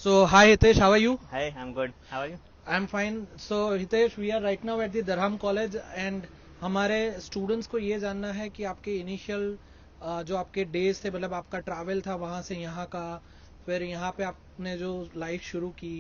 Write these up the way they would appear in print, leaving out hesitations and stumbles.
So, hi Hitesh, how are you? Hi, I'm good. How are you? I'm fine. So, Hitesh, we are right now at the Durham College and हमारे students को ये जानना है कि आपके initial जो आपके डेज थे, मतलब आपका ट्रैवल था वहाँ से यहाँ का, फिर यहाँ पे आपने जो लाइफ शुरू की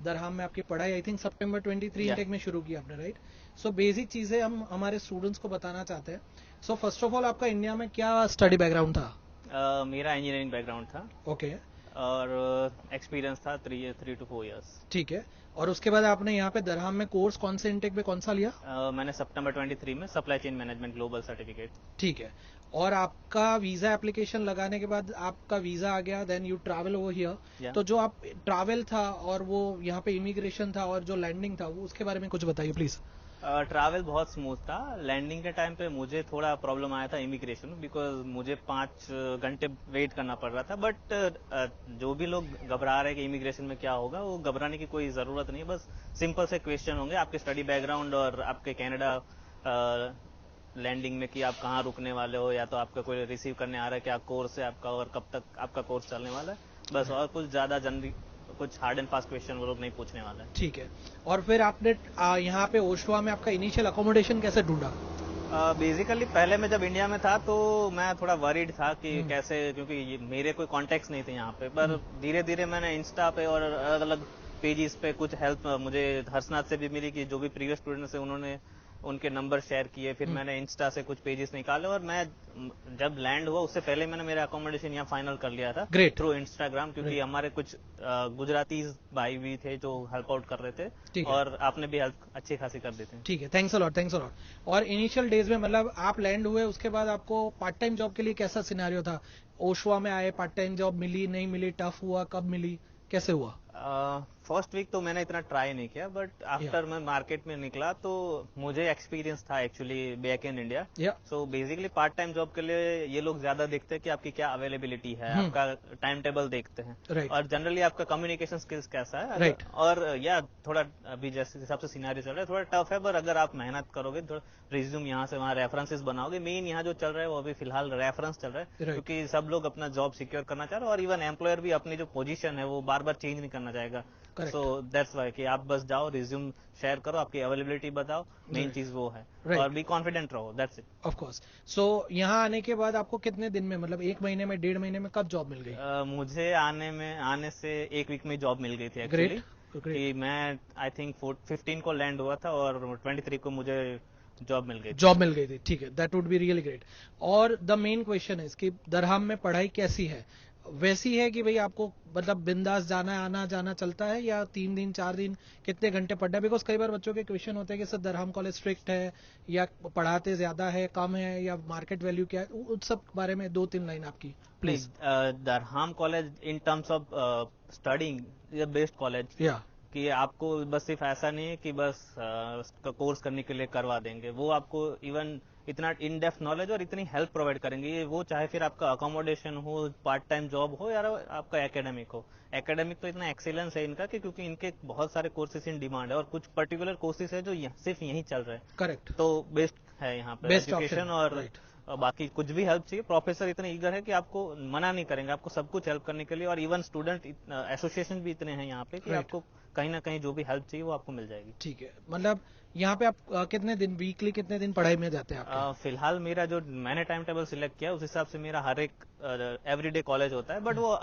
दरहम में, आपकी पढ़ाई I think September 23 Yeah. Intake में शुरू की आपने, राइट? सो बेसिक चीज़ें हम हमारे स्टूडेंट्स को बताना चाहते हैं. सो फर्स्ट ऑफ ऑल, आपका इंडिया में क्या स्टडी बैकग्राउंड था? मेरा इंजीनियरिंग बैकग्राउंड था ओके, और एक्सपीरियंस था 3 to 4 years. ठीक है. और उसके बाद आपने यहाँ पे दरहम में कोर्स कौन से इनटेक में कौन सा लिया? मैंने सितंबर 23 में supply chain management global certificate. ठीक है. और आपका वीजा एप्लीकेशन लगाने के बाद आपका वीजा आ गया, then you travel over here. या तो जो आप ट्रैवल था और वो यहाँ पे इमिग्रेशन था और जो लैंडिंग था, वो उसके बारे में कुछ बताइए प्लीज. ट्रैवल बहुत स्मूथ था. लैंडिंग के टाइम पे मुझे थोड़ा प्रॉब्लम आया था इमिग्रेशन, बिकॉज मुझे 5 घंटे वेट करना पड़ रहा था. बट जो भी लोग घबरा रहे हैं कि इमिग्रेशन में क्या होगा, वो घबराने की कोई ज़रूरत नहीं है. बस सिंपल से क्वेश्चन होंगे आपके स्टडी बैकग्राउंड और आपके कनाडा लैंडिंग में कि आप कहाँ रुकने वाले हो, या तो आपका कोई रिसीव करने आ रहा है, क्या कोर्स है आपका और कब तक आपका कोर्स चलने वाला है. बस, और कुछ ज़्यादा जनरल कुछ हार्ड एंड फास्ट क्वेश्चन वो लोग नहीं पूछने वाला है. ठीक है. और फिर आपने यहाँ पे ओशवा में आपका इनिशियल अकोमोडेशन कैसे ढूंढा? बेसिकली पहले मैं जब इंडिया में था तो मैं थोड़ा वरीड था कि कैसे, क्योंकि मेरे कोई कॉन्टेक्ट्स नहीं थे यहाँ पे. पर धीरे धीरे मैंने इंस्टा पे और अलग अलग पेजेस पे कुछ हेल्प मुझे हर्षनाथ से भी मिली, कि जो भी प्रीवियस स्टूडेंट्स है उन्होंने उनके नंबर शेयर किए. फिर मैंने इंस्टा से कुछ पेजेस निकाले और मैं जब लैंड हुआ उससे पहले मैंने मेरा अकोमोडेशन यहाँ फाइनल कर लिया था Great. थ्रू इंस्टाग्राम, क्योंकि Great. हमारे कुछ गुजराती भाई भी थे जो हेल्प आउट कर रहे थे. ठीक है. और आपने भी हेल्प अच्छी खासी कर देते हैं. ठीक है, thanks a lot, thanks a lot. और इनिशियल डेज में, मतलब आप लैंड हुए उसके बाद आपको पार्ट टाइम जॉब के लिए कैसा सिनेरियो था? ओशवा में आए, पार्ट टाइम जॉब मिली, नहीं मिली, टफ हुआ, कब मिली, कैसे हुआ? फर्स्ट वीक तो मैंने इतना ट्राई नहीं किया, बट आफ्टर मैं मार्केट में निकला तो मुझे एक्सपीरियंस था एक्चुअली बैक इन इंडिया. या so basically part time job के लिए ये लोग ज्यादा देखते हैं कि आपकी क्या अवेलेबिलिटी है, आपका टाइम टेबल देखते हैं. राइट. और जनरली आपका कम्युनिकेशन स्किल्स कैसा है. Right. और या थोड़ा अभी जैसे हिसाब से सिनेरियो चल रहा है थोड़ा टफ है, पर अगर आप मेहनत करोगे, थोड़ा रिज्यूम यहाँ से वहाँ रेफरेंसेस बनाओगे. मेन यहाँ जो चल रहा है वो अभी फिलहाल रेफरेंस चल रहा है, Right. क्योंकि सब लोग अपना जॉब सिक्योर करना चाह रहे हैं और इवन एम्प्लॉयर भी अपनी जो पोजीशन है वो बार बार चेंज नहीं करना चाहेगा. Correct. सो दैट्स वाई कि आप बस जाओ, रिज्यूम शेयर करो, आपकी अवेलेबिलिटी बताओ, मेन Right. चीज वो है. Right. और बी कॉन्फिडेंट रहो, that's it. Of course. So यहाँ आने के बाद आपको कितने दिन में, मतलब एक महीने में, 1.5 महीने में, कब जॉब मिल गई? मुझे आने से 1 वीक में जॉब मिल गई थी ग्रेट, एक्चुअली. ग्रेट. कि मैं आई थिंक 15 को लैंड हुआ था और 23 को मुझे जॉब मिल गई थी. जॉब मिल गई थी, ठीक है. That would be really great. और द मेन क्वेश्चन है कि दरहम में पढ़ाई कैसी है? वैसी है कि भाई आपको मतलब बिंदास जाना आना जाना चलता है, या 3 दिन 4 दिन कितने घंटे पढ़ना है? बिकॉज कई बार बच्चों के क्वेश्चन होते हैं कि सर दरहम कॉलेज स्ट्रिक्ट है, या पढ़ाते ज्यादा है, कम है, या मार्केट वैल्यू क्या है, उस सब बारे में 2-3 लाइन आपकी please. Durham college in terms of studying is the best college. या कि आपको बस सिर्फ ऐसा नहीं है कि बस कोर्स करने के लिए करवा देंगे, वो आपको इवन इतना इन डेप्थ नॉलेज और इतनी हेल्प प्रोवाइड करेंगे. ये वो चाहे फिर आपका अकोमोडेशन हो, पार्ट टाइम जॉब हो, या आपका एकेडमिक हो. एकेडमिक तो इतना एक्सीलेंस है इनका कि क्योंकि इनके बहुत सारे कोर्सेज इन डिमांड है और कुछ पर्टिकुलर कोर्सेज है जो सिर्फ यहीं चल रहे हैं. करेक्ट. तो बेस्ट है यहाँ पे बेस्ट एजुकेशन. ऑप्शन. और राइट. बाकी कुछ भी हेल्प चाहिए, प्रोफेसर इतने ईगर है कि आपको मना नहीं करेंगे, आपको सब कुछ हेल्प करने के लिए. और इवन स्टूडेंट एसोसिएशन भी इतने हैं यहाँ पे कि Right. आपको कहीं ना कहीं जो भी हेल्प चाहिए वो आपको मिल जाएगी. ठीक है. मतलब यहाँ पे आप कितने दिन, वीकली कितने दिन पढ़ाई में जाते हैं आपके? फिलहाल मेरा जो मैंने टाइम टेबल सिलेक्ट किया उस हिसाब से मेरा हर एक एवरीडे कॉलेज होता है, बट वो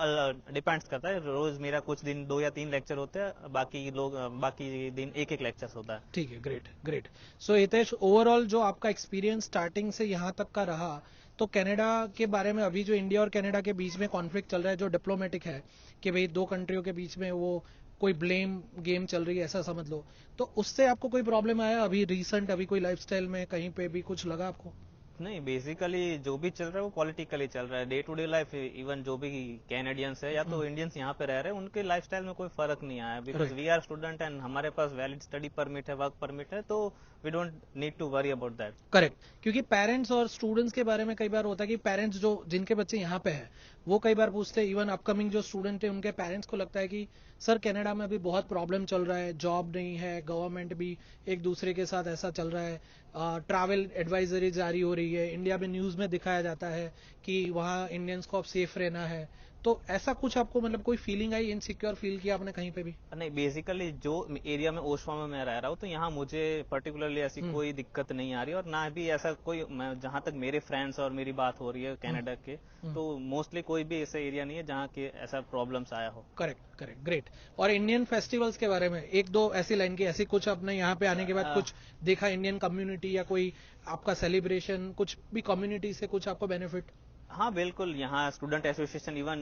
डिपेंड्स करता है. रोज मेरा कुछ दिन 2 या 3 लेक्चर होते हैं, बाकी दिन एक लेक्चर होता है. ठीक है. Great, great. So Hitesh, overall जो आपका एक्सपीरियंस स्टार्टिंग से यहाँ तक का रहा, तो कनाडा के बारे में, अभी जो इंडिया और कनाडा के बीच में कॉन्फ्लिक्ट चल रहा है, जो डिप्लोमेटिक है कि भाई 2 कंट्रियों के बीच में वो कोई ब्लेम गेम चल रही है, ऐसा समझ लो, तो उससे आपको कोई प्रॉब्लम आया अभी रिसेंट, अभी कोई लाइफस्टाइल में कहीं पे भी कुछ लगा आपको? नहीं, बेसिकली जो भी चल रहा है वो पॉलिटिकली चल रहा है. Day to day life even जो भी कैनेडियंस है या तो इंडियंस यहाँ पे रह रहे हैं, उनके लाइफस्टाइल में कोई फर्क नहीं आया, because we are student and हमारे पास वैलिड स्टडी परमिट है, वर्क परमिट है, तो we don't need to worry about that. Correct. क्योंकि पेरेंट्स और स्टूडेंट्स के बारे में कई बार होता है कि पेरेंट्स जो जिनके बच्चे यहाँ पे हैं, वो कई बार पूछते हैं, इवन अपकमिंग जो स्टूडेंट है उनके पेरेंट्स को लगता है कि सर कनाडा में अभी बहुत प्रॉब्लम चल रहा है, जॉब नहीं है, गवर्नमेंट भी एक दूसरे के साथ ऐसा चल रहा है, ट्रैवल एडवाइजरी जारी हो रही है, इंडिया में न्यूज में दिखाया जाता है कि वहाँ इंडियंस को अब सेफ रहना है, तो ऐसा कुछ आपको मतलब कोई फीलिंग आई, इनसिक्योर फील किया आपने कहीं पे भी? नहीं, बेसिकली जो एरिया में ओशवा में मैं रह रहा हूँ तो यहाँ मुझे पर्टिकुलरली ऐसी कोई दिक्कत नहीं आ रही, और ना भी ऐसा कोई, जहाँ तक मेरे फ्रेंड्स और मेरी बात हो रही है कनाडा के, तो मोस्टली कोई भी ऐसा एरिया नहीं है जहाँ के ऐसा प्रॉब्लम्स आया हो। Correct correct, great. और इंडियन फेस्टिवल्स के बारे में एक दो ऐसी लाइन की, ऐसी कुछ आपने यहाँ पे आने के बाद कुछ देखा इंडियन कम्युनिटी या कोई आपका सेलिब्रेशन, कुछ भी कम्युनिटी से कुछ आपको बेनिफिट? हाँ बिल्कुल, यहाँ स्टूडेंट एसोसिएशन इवन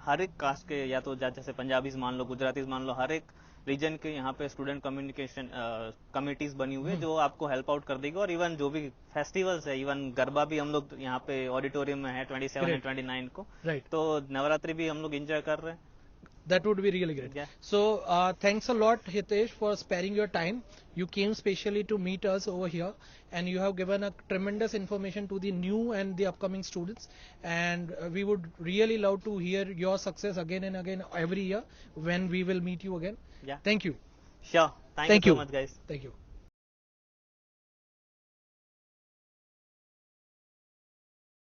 हर एक कास्ट के, या तो जैसे पंजाबीज मान लो, गुजरातीज मान लो, हर एक रीजन के यहाँ पे स्टूडेंट कम्युनिकेशन कमिटीज बनी हुई है जो आपको हेल्प आउट कर देगी। और इवन जो भी फेस्टिवल्स है, इवन गरबा भी हम लोग यहाँ पे ऑडिटोरियम में है 27 और 29 को, राइट, तो नवरात्रि भी हम लोग एंजॉय कर रहे हैं। that would be really great. Yeah. So thanks a lot, Hitesh, for sparing your time. You came specially to meet us over here, and you have given a tremendous information to the new and the upcoming students, and we would really love to hear your success again and again every year when we will meet you again. Yeah. Thank you. Sure. Thank you Thank so you much, guys. Thank you.